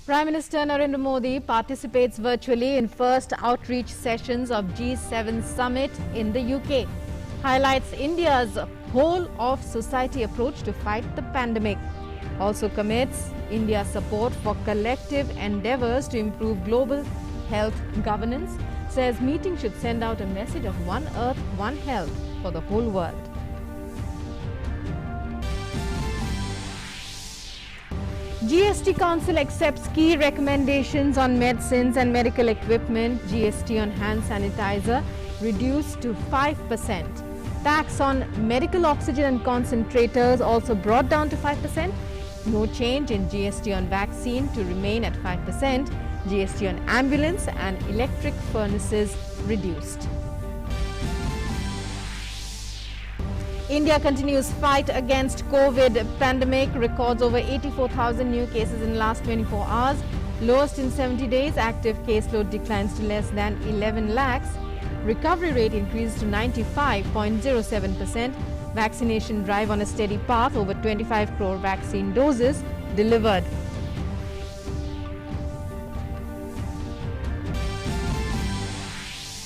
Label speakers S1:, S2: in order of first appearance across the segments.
S1: Prime Minister Narendra Modi participates virtually in first outreach sessions of G7 summit in the UK. Highlights India's whole of society approach to fight the pandemic. Also commits India's support for collective endeavours to improve global health governance. Says meeting should send out a message of one earth, one health for the whole world. GST Council accepts key recommendations on medicines and medical equipment. GST on hand sanitizer reduced to 5%. Tax on medical oxygen and concentrators also brought down to 5%. No change in GST on vaccine to remain at 5%. GST on ambulance and electric furnaces reduced. India continues fight against COVID pandemic, records over 84,000 new cases in last 24 hours. Lowest in 70 days, active caseload declines to less than 11 lakhs. Recovery rate increased to 95.07%. Vaccination drive on a steady path, over 25 crore vaccine doses delivered.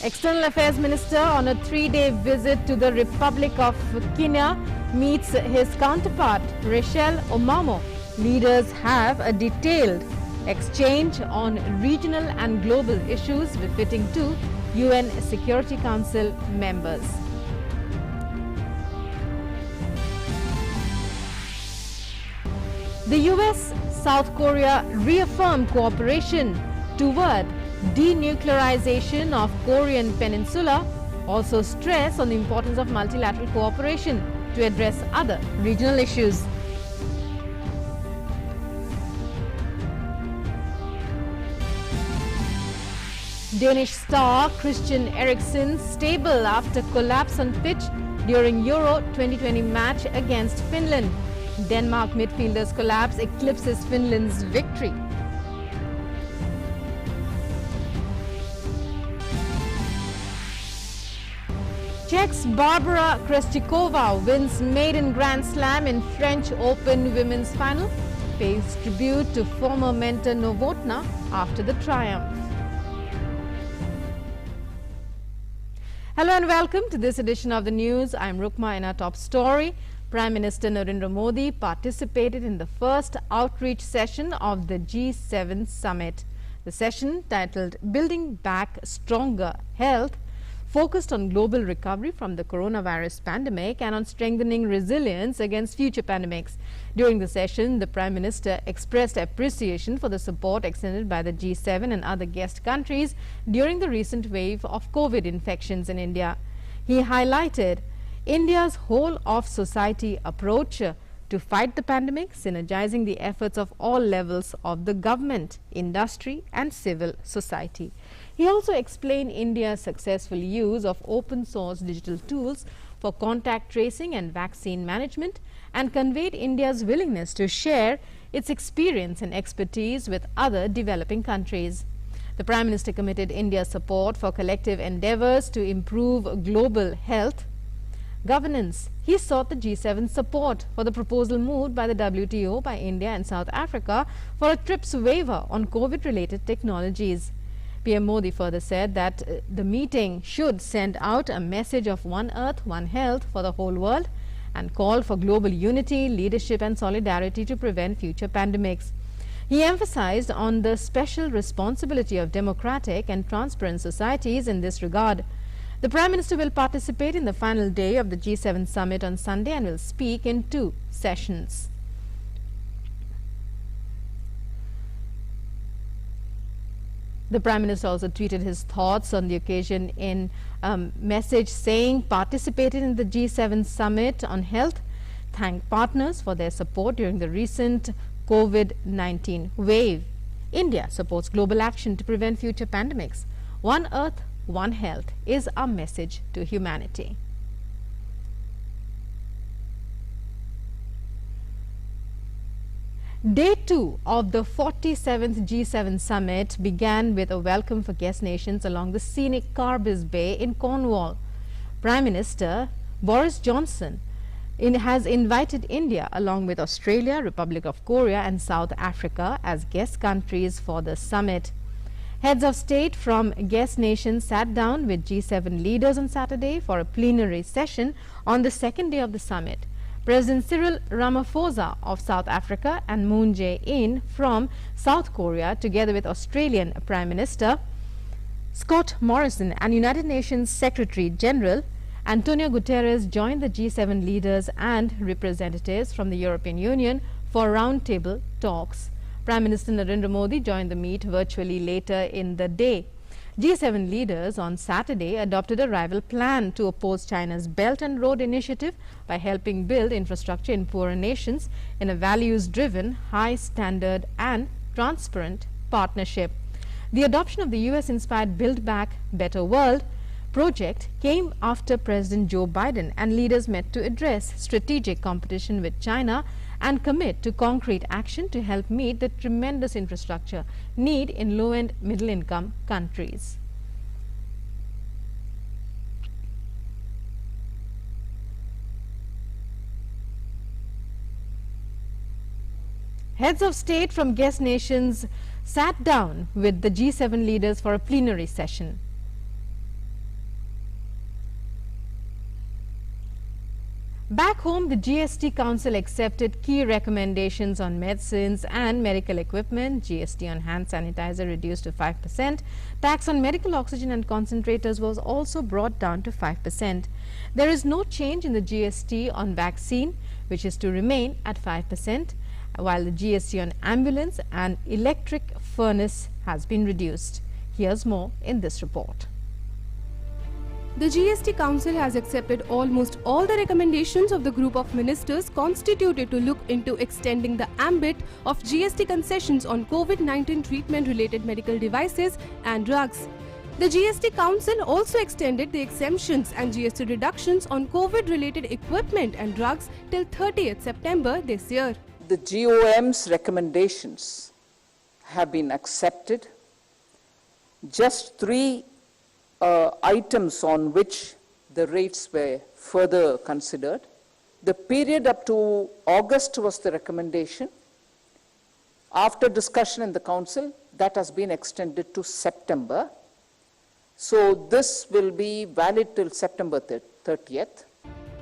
S1: External Affairs Minister on a 3-day visit to the Republic of Kenya meets his counterpart Rachel Omamo. Leaders have a detailed exchange on regional and global issues befitting two UN Security Council members. The US South Korea reaffirmed cooperation toward denuclearization of Korean Peninsula, also stress on the importance of multilateral cooperation to address other regional issues. Danish star Christian Eriksen stable after collapse on pitch during Euro 2020 match against Finland. Denmark midfielder's collapse eclipses Finland's victory. Czech's Barbara Krejcikova wins maiden Grand Slam in French Open women's final, pays tribute to former mentor Novotná after the triumph. Hello and welcome to this edition of the news. I'm Rukma in our top story. Prime Minister Narendra Modi participated in the first outreach session of the G7 summit. The session, titled Building Back Stronger Health, focused on global recovery from the coronavirus pandemic and on strengthening resilience against future pandemics. During the session, the Prime Minister expressed appreciation for the support extended by the G7 and other guest countries during the recent wave of COVID infections in India. He highlighted India's whole-of-society approach to fight the pandemic, synergizing the efforts of all levels of the government, industry and civil society. He also explained India's successful use of open-source digital tools for contact tracing and vaccine management and conveyed India's willingness to share its experience and expertise with other developing countries. The Prime Minister committed India's support for collective endeavours to improve global health governance. He sought the G7's support for the proposal moved by the WTO by India and South Africa for a TRIPS waiver on COVID-related technologies. PM Modi further said that the meeting should send out a message of one earth, one health for the whole world and called for global unity, leadership and solidarity to prevent future pandemics. He emphasized on the special responsibility of democratic and transparent societies in this regard. The Prime Minister will participate in the final day of the G7 summit on Sunday and will speak in 2 sessions. The Prime Minister also tweeted his thoughts on the occasion in a message saying, participated in the G7 summit on health, thanked partners for their support during the recent COVID-19 wave. India supports global action to prevent future pandemics. One earth, one health is our message to humanity. Day 2 of the 47th G7 summit began with a welcome for guest nations along the scenic Carbis Bay in Cornwall. Prime Minister Boris Johnson has invited India along with Australia, Republic of Korea and South Africa as guest countries for the summit. Heads of state from guest nations sat down with G7 leaders on Saturday for a plenary session on the second day of the summit. President Cyril Ramaphosa of South Africa and Moon Jae-in from South Korea, together with Australian Prime Minister Scott Morrison and United Nations Secretary General Antonio Guterres, joined the G7 leaders and representatives from the European Union for roundtable talks. Prime Minister Narendra Modi joined the meet virtually later in the day. G7 leaders on Saturday adopted a rival plan to oppose China's Belt and Road Initiative by helping build infrastructure in poorer nations in a values-driven, high-standard and transparent partnership. The adoption of the US-inspired Build Back Better World project came after President Joe Biden and leaders met to address strategic competition with China and commit to concrete action to help meet the tremendous infrastructure need in low and middle-income countries. Heads of state from guest nations sat down with the G7 leaders for a plenary session. Back home, the GST Council accepted key recommendations on medicines and medical equipment. GST on hand sanitizer reduced to 5%. Tax on medical oxygen and concentrators was also brought down to 5%. There is no change in the GST on vaccine, which is to remain at 5%, while the GST on ambulance and electric furnace has been reduced. Here's more in this report.
S2: The GST Council has accepted almost all the recommendations of the group of ministers constituted to look into extending the ambit of GST concessions on COVID-19 treatment-related medical devices and drugs. The GST Council also extended the exemptions and GST reductions on COVID-related equipment and drugs till 30th September this year.
S3: The GOM's recommendations have been accepted. Just three items on which the rates were further considered. The period up to August was the recommendation. After discussion in the Council, that has been extended to September. So this will be valid till September 30th.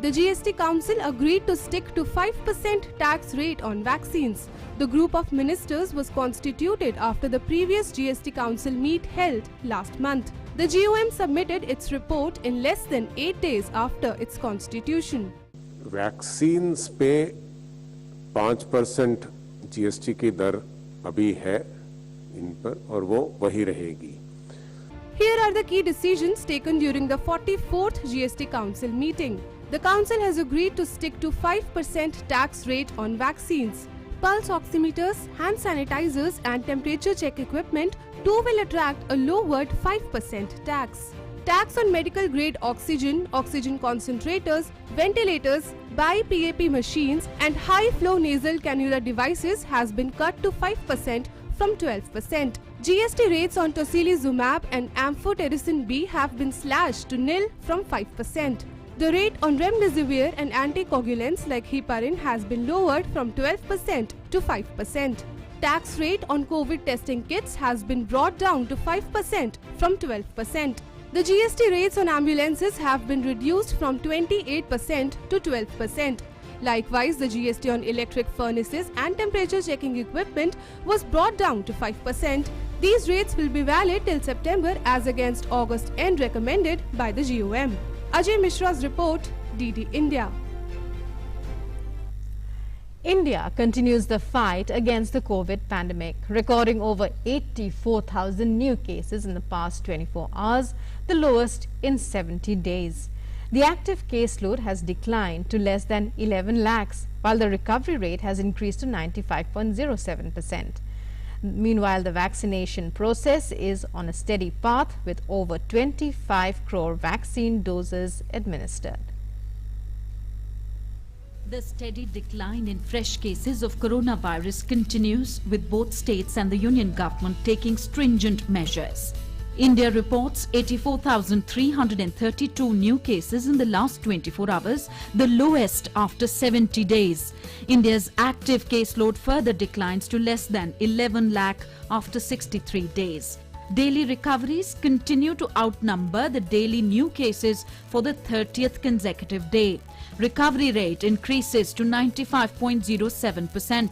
S2: The GST Council agreed to stick to 5% tax rate on vaccines. The group of ministers was constituted after the previous GST Council meet held last month. The GOM submitted its report in less than 8 days after its constitution.
S4: Vaccines पे 5% GST की दर अभी है इन पर और वो वही रहेगी.
S2: Here are the key decisions taken during the 44th GST Council meeting. The Council has agreed to stick to 5% tax rate on vaccines. Pulse oximeters, hand sanitizers and temperature check equipment too will attract a lowered 5% tax. Tax on medical grade oxygen, oxygen concentrators, ventilators, BiPAP machines and high flow nasal cannula devices has been cut to 5% from 12%. GST rates on tocilizumab and amphotericin B have been slashed to nil from 5%. The rate on remdesivir and anticoagulants like heparin has been lowered from 12% to 5%. Tax rate on COVID testing kits has been brought down to 5% from 12%. The GST rates on ambulances have been reduced from 28% to 12%. Likewise, the GST on electric furnaces and temperature checking equipment was brought down to 5%. These rates will be valid till September as against August end recommended by the GOM. Ajay Mishra's report, DD India.
S1: India continues the fight against the COVID pandemic, recording over 84,000 new cases in the past 24 hours, the lowest in 70 days. The active caseload has declined to less than 11 lakhs, while the recovery rate has increased to 95.07%. Meanwhile, the vaccination process is on a steady path with over 25 crore vaccine doses administered.
S5: The steady decline in fresh cases of coronavirus continues, with both states and the union government taking stringent measures. India reports 84,332 new cases in the last 24 hours, the lowest after 70 days. India's active caseload further declines to less than 11 lakh after 63 days. Daily recoveries continue to outnumber the daily new cases for the 30th consecutive day. Recovery rate increases to 95.07%.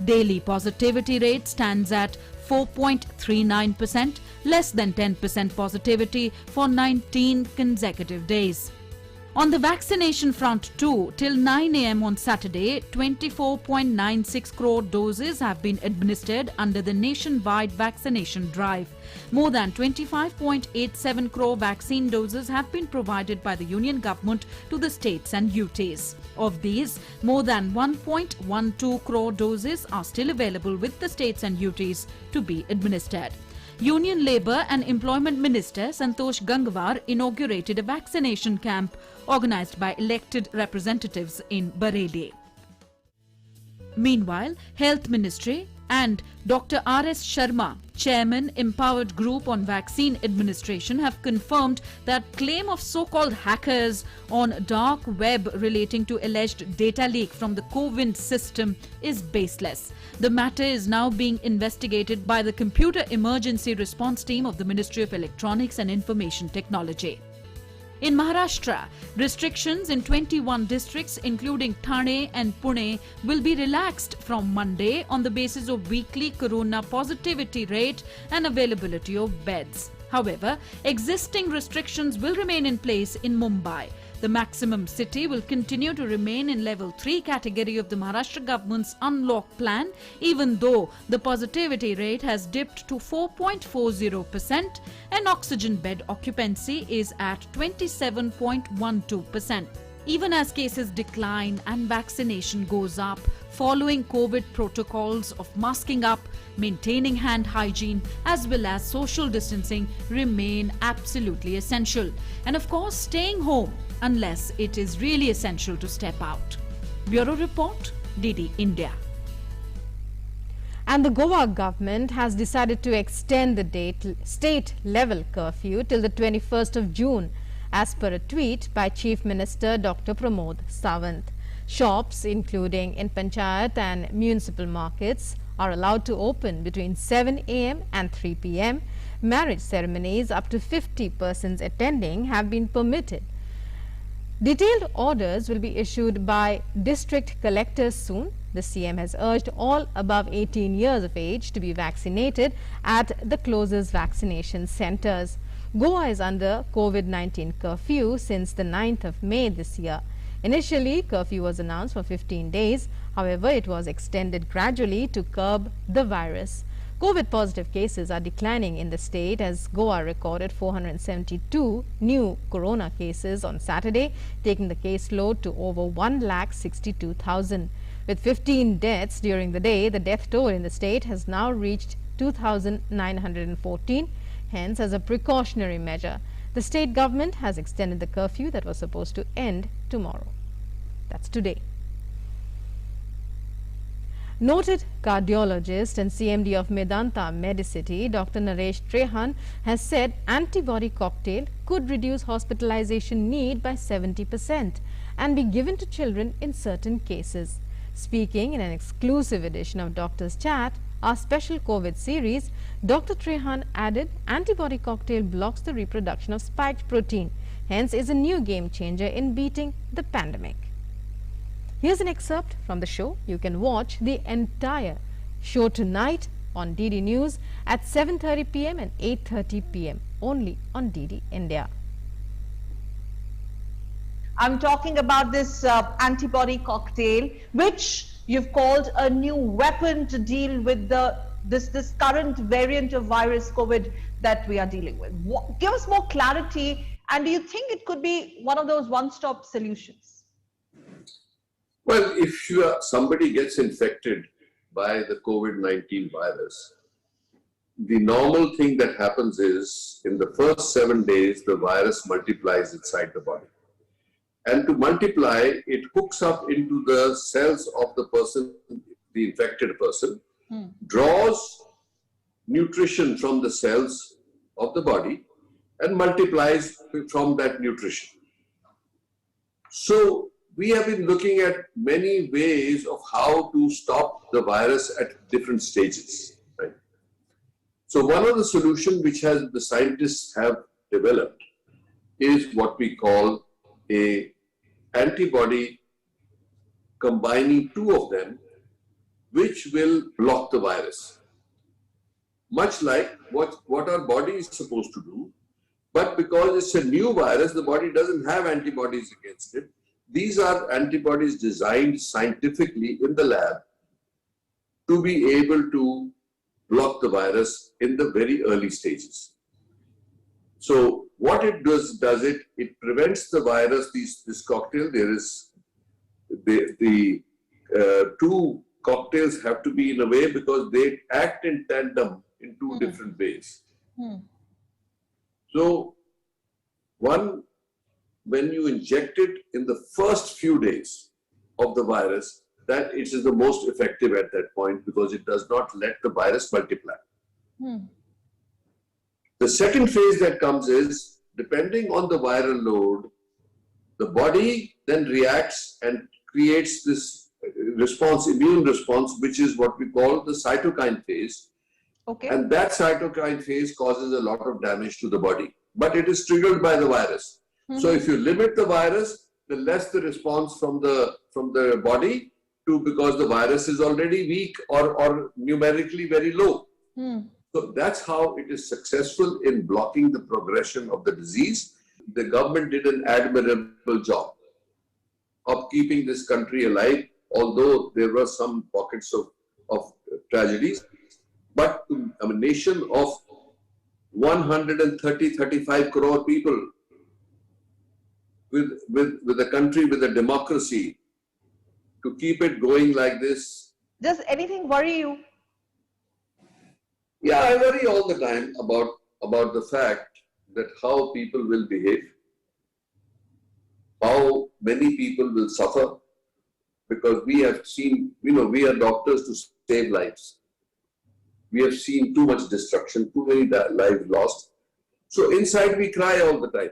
S5: Daily positivity rate stands at 4.39%, less than 10% positivity for 19 consecutive days. On the vaccination front too, till 9 a.m. on Saturday, 24.96 crore doses have been administered under the nationwide vaccination drive. More than 25.87 crore vaccine doses have been provided by the Union Government to the states and UTs. Of these, more than 1.12 crore doses are still available with the states and UTs to be administered. Union Labour and Employment Minister Santosh Gangwar inaugurated a vaccination camp organised by elected representatives in Bareilly. Meanwhile, Health Ministry and Dr. R.S. Sharma, Chairman, Empowered Group on Vaccine Administration, have confirmed that claim of so-called hackers on dark web relating to alleged data leak from the COVID system is baseless. The matter is now being investigated by the Computer Emergency Response Team of the Ministry of Electronics and Information Technology. In Maharashtra, restrictions in 21 districts including Thane and Pune will be relaxed from Monday on the basis of weekly corona positivity rate and availability of beds. However, existing restrictions will remain in place in Mumbai. The maximum city will continue to remain in level 3 category of the Maharashtra government's unlock plan, even though the positivity rate has dipped to 4.40% and oxygen bed occupancy is at 27.12%. Even as cases decline and vaccination goes up, following COVID protocols of masking up, maintaining hand hygiene as well as social distancing remain absolutely essential. And of course, staying home unless it is really essential to step out. Bureau Report, DD India.
S1: And the Goa government has decided to extend the state-level curfew till the 21st of June, as per a tweet by Chief Minister Dr. Pramod Sawant. Shops, including in Panchayat and municipal markets, are allowed to open between 7 a.m. and 3 p.m. Marriage ceremonies up to 50 persons attending have been permitted. Detailed orders will be issued by district collectors soon. The CM has urged all above 18 years of age to be vaccinated at the closest vaccination centers. Goa is under COVID-19 curfew since the 9th of May this year. Initially, curfew was announced for 15 days. However, it was extended gradually to curb the virus. COVID positive cases are declining in the state as Goa recorded 472 new corona cases on Saturday, taking the caseload to over 1,62,000. With 15 deaths during the day, the death toll in the state has now reached 2,914. Hence, as a precautionary measure, the state government has extended the curfew that was supposed to end tomorrow. That's today. Noted cardiologist and CMD of Medanta Medicity, Dr. Naresh Trehan, has said antibody cocktail could reduce hospitalization need by 70% and be given to children in certain cases. Speaking in an exclusive edition of Doctor's Chat, our special COVID series, Dr. Trehan added antibody cocktail blocks the reproduction of spike protein, hence is a new game changer in beating the pandemic. Here's an excerpt from the show. You can watch the entire show tonight on DD News at 7:30 p.m. and 8:30 p.m. only on DD India.
S6: I'm talking about this antibody cocktail, which you've called a new weapon to deal with this current variant of virus COVID that we are dealing with. Give us more clarity, and do you think it could be one of those one-stop solutions?
S7: Well, if somebody gets infected by the COVID-19 virus, the normal thing that happens is in the first 7 days, the virus multiplies inside the body. And to multiply, it hooks up into the cells of the person, the infected person, draws nutrition from the cells of the body and multiplies from that nutrition. So we have been looking at many ways of how to stop the virus at different stages. Right? So one of the solutions which the scientists have developed is what we call a antibody combining two of them, which will block the virus. Much like what our body is supposed to do, but because it's a new virus, the body doesn't have antibodies against it. These are antibodies designed scientifically in the lab to be able to block the virus in the very early stages. So what it does it prevents the virus, this cocktail, there is the two cocktails have to be in a way because they act in tandem in two different ways. So one, when you inject it in the first few days of the virus, that it is the most effective at that point because it does not let the virus multiply. The second phase that comes is, depending on the viral load, the body then reacts and creates this response, immune response, which is what we call the cytokine phase.
S6: Okay.
S7: And that cytokine phase causes a lot of damage to the body, but it is triggered by the virus. So if you limit the virus, the less the response from the body because the virus is already weak or numerically very low. So that's how it is successful in blocking the progression of the disease. The government did an admirable job of keeping this country alive, although there were some pockets of tragedies. But a nation of 135 crore people, with a country with a democracy, to keep it going like this.
S6: Does anything worry you?
S7: Yeah, I worry all the time about the fact that how people will behave, how many people will suffer, because we have seen, we are doctors to save lives. We have seen too much destruction, too many lives lost. So inside we cry all the time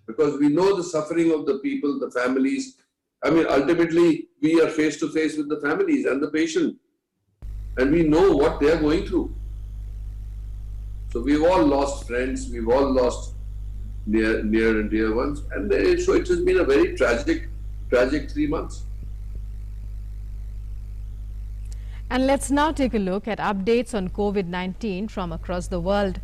S7: because we know the suffering of the people, the families. I mean, ultimately, we are face to face with the families and the patient, and we know what they are going through. So we've all lost friends, we've all lost near and dear ones, and so it has been a very tragic 3 months.
S1: And let's now take a look at updates on COVID-19 from across the world.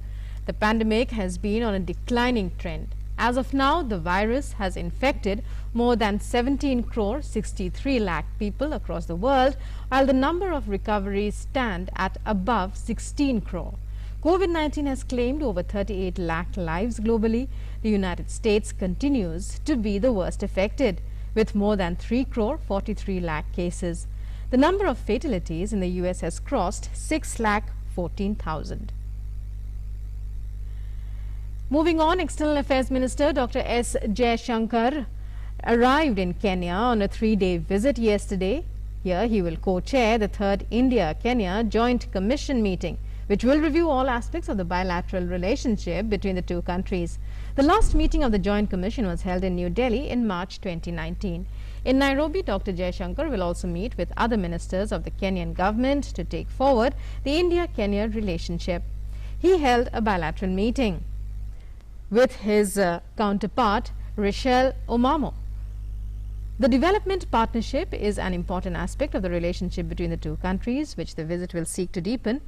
S1: The pandemic has been on a declining trend. As of now, the virus has infected more than 17 crore 63 lakh people across the world, while the number of recoveries stand at above 16 crore. COVID-19 has claimed over 38 lakh lives globally. The United States continues to be the worst affected, with more than 3 crore 43 lakh cases. The number of fatalities in the US has crossed 6 lakh 14,000. Moving on, External Affairs Minister Dr. S. Jaishankar arrived in Kenya on a 3-day visit yesterday. Here he will co-chair the 3rd India-Kenya Joint Commission meeting, which will review all aspects of the bilateral relationship between the two countries. The last meeting of the Joint Commission was held in New Delhi in March 2019. In Nairobi, Dr. Jaishankar will also meet with other ministers of the Kenyan government to take forward the India-Kenya relationship. He held a bilateral meeting with his counterpart, Rachel Omamo. The development partnership is an important aspect of the relationship between the two countries, which the visit will seek to deepen.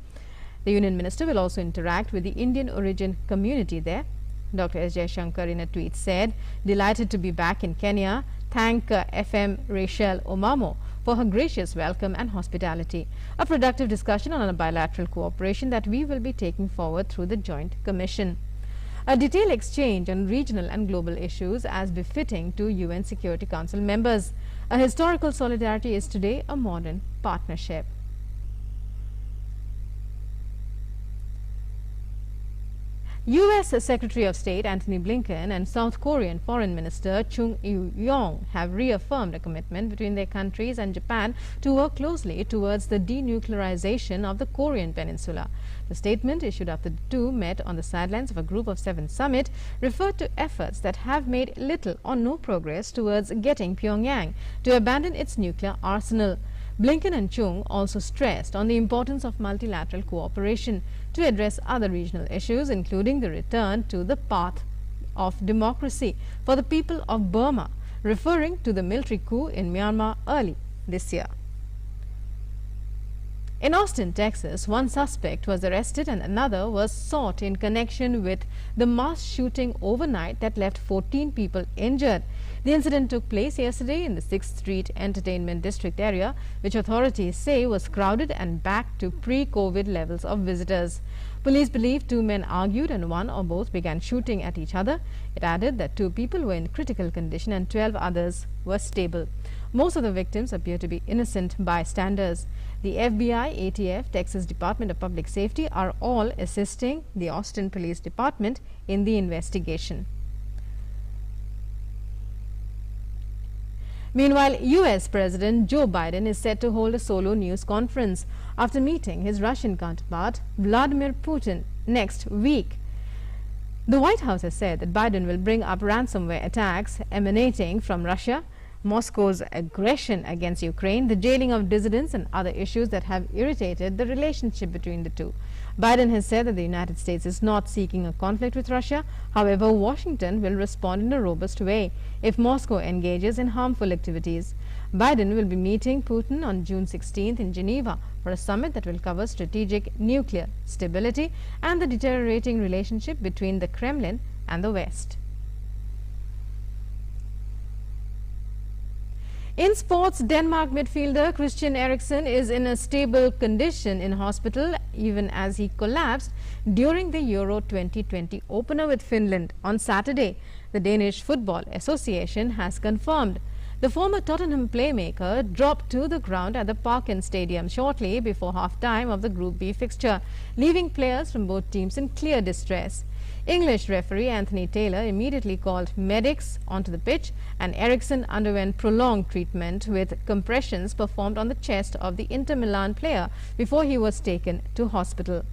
S1: The Union Minister will also interact with the Indian origin community there. Dr. S. Jaishankar in a tweet said, "Delighted to be back in Kenya. Thank FM Rachel Omamo for her gracious welcome and hospitality. A productive discussion on a bilateral cooperation that we will be taking forward through the Joint Commission. A detailed exchange on regional and global issues as befitting to UN Security Council members. A historical solidarity is today a modern partnership." U.S. Secretary of State Antony Blinken and South Korean Foreign Minister Chung Eui-yong have reaffirmed a commitment between their countries and Japan to work closely towards the denuclearization of the Korean Peninsula. The statement, issued after the two met on the sidelines of a Group of Seven summit, referred to efforts that have made little or no progress towards getting Pyongyang to abandon its nuclear arsenal. Blinken and Chung also stressed on the importance of multilateral cooperation to address other regional issues, including the return to the path of democracy for the people of Burma, referring to the military coup in Myanmar early this year. In Austin, Texas, one suspect was arrested and another was sought in connection with the mass shooting overnight that left 14 people injured. The incident took place yesterday in the 6th Street Entertainment District area, which authorities say was crowded and back to pre-COVID levels of visitors. Police believe two men argued and one or both began shooting at each other. It added that 2 people were in critical condition and 12 others were stable. Most of the victims appear to be innocent bystanders. The FBI, ATF, Texas Department of Public Safety are all assisting the Austin Police Department in the investigation. Meanwhile, U.S. President Joe Biden is set to hold a solo news conference after meeting his Russian counterpart Vladimir Putin next week. The White House has said that Biden will bring up ransomware attacks emanating from Russia, Moscow's aggression against Ukraine, the jailing of dissidents and other issues that have irritated the relationship between the two. Biden has said that the United States is not seeking a conflict with Russia. However, Washington will respond in a robust way if Moscow engages in harmful activities. Biden will be meeting Putin on June 16th in Geneva for a summit that will cover strategic nuclear stability and the deteriorating relationship between the Kremlin and the West. In sports, Denmark midfielder Christian Eriksen is in a stable condition in hospital even as he collapsed during the Euro 2020 opener with Finland on Saturday. The Danish Football Association has confirmed. The former Tottenham playmaker dropped to the ground at the Parken Stadium shortly before half-time of the Group B fixture, leaving players from both teams in clear distress. English referee Anthony Taylor immediately called medics onto the pitch, and Eriksen underwent prolonged treatment with compressions performed on the chest of the Inter Milan player before he was taken to hospital.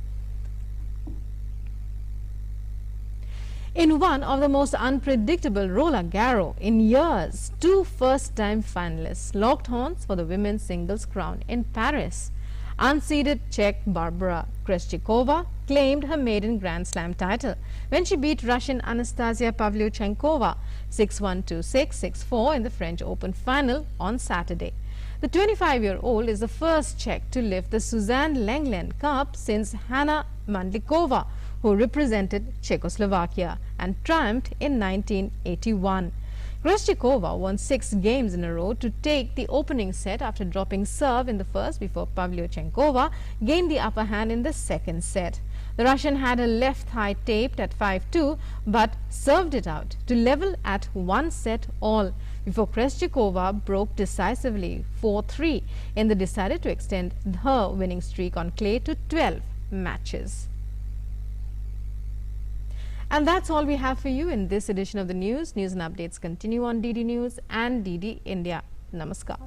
S1: In one of the most unpredictable roller garros in years, 2 first-time finalists locked horns for the women's singles crown in Paris. Unseeded Czech Barbara Krejcikova claimed her maiden Grand Slam title when she beat Russian Anastasia Pavlyuchenkova 6-1, 2-6, 6-4 in the French Open final on Saturday. The 25-year-old is the first Czech to lift the Suzanne Lenglen Cup since Hanna Mandlikova, who represented Czechoslovakia and triumphed in 1981. Krejcikova won 6 games in a row to take the opening set after dropping serve in the first before Pavlyuchenkova gained the upper hand in the second set. The Russian had her left thigh taped at 5-2 but served it out to level at 1 set all before Krejcikova broke decisively 4-3 and they decided to extend her winning streak on clay to 12 matches. And that's all we have for you in this edition of the news. News and updates continue on DD News and DD India. Namaskar.